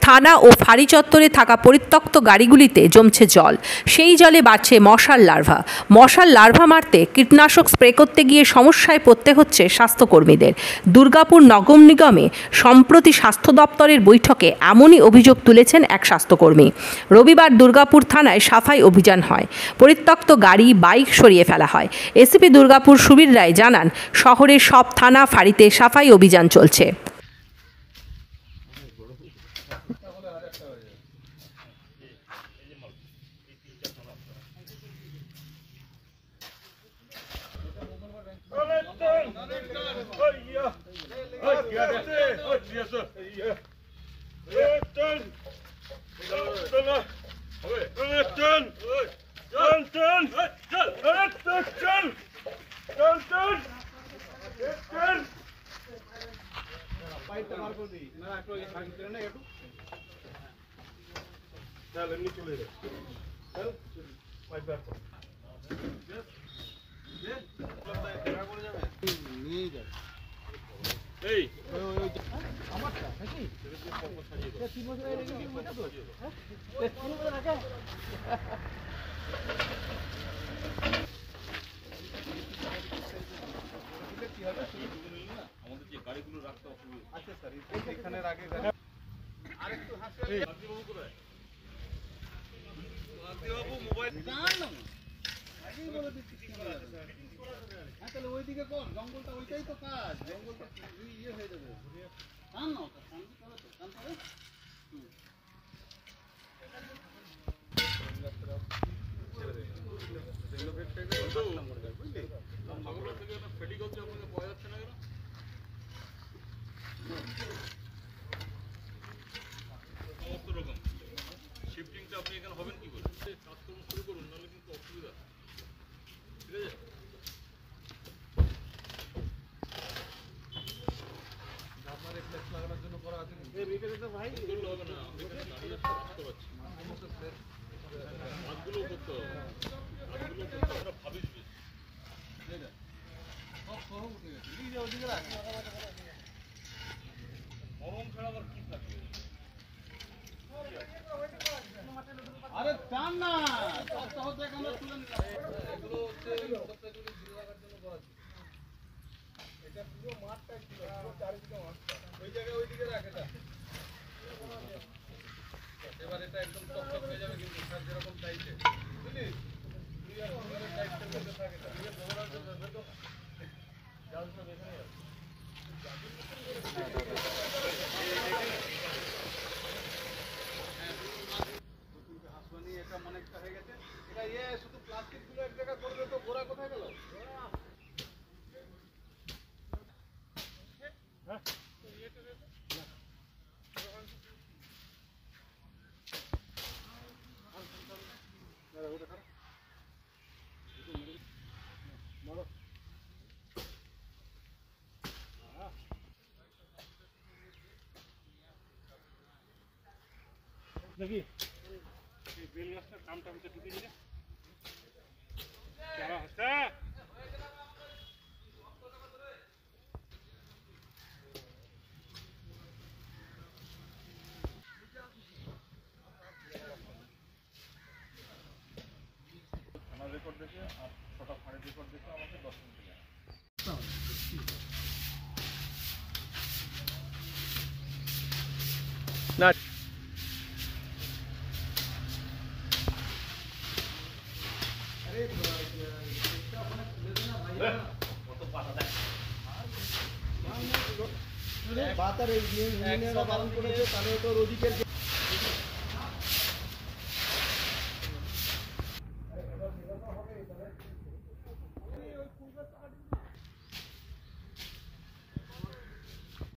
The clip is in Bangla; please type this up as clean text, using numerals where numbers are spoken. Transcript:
থানা ও ফাঁড়ি চত্বরে থাকা পরিত্যক্ত গাড়িগুলিতে জমছে জল। সেই জলে বাড়ছে মশার লার্ভা। মশার লার্ভা মারতে কীটনাশক স্প্রে করতে গিয়ে সমস্যায় পড়তে হচ্ছে স্বাস্থ্যকর্মীদের। দুর্গাপুর নগর নিগমে সম্প্রতি স্বাস্থ্য দপ্তরের বৈঠকে এমনই অভিযোগ তুলেছেন এক স্বাস্থ্যকর্মী। রবিবার দুর্গাপুর থানায় সাফাই অভিযান হয়। পরিত্যক্ত গাড়ি, বাইক সরিয়ে ফেলা হয়। এসিপি দুর্গাপুর সুবীর রায় জানান, শহরের সব থানা ফাঁড়িতে সাফাই অভিযান চলছে। দেখি এই বেল গাছটার কামটা আমি ঢুকে দিলে কেমন হচ্ছে থানার রেকর্ড দেখে আর 6টা ফাঁড়ির রেকর্ড দেখে আমাকে 10 মিনিট লাগে না বাতার এই ইউনিয়নরা বারণ করেছে তাহলে তো ওদিকের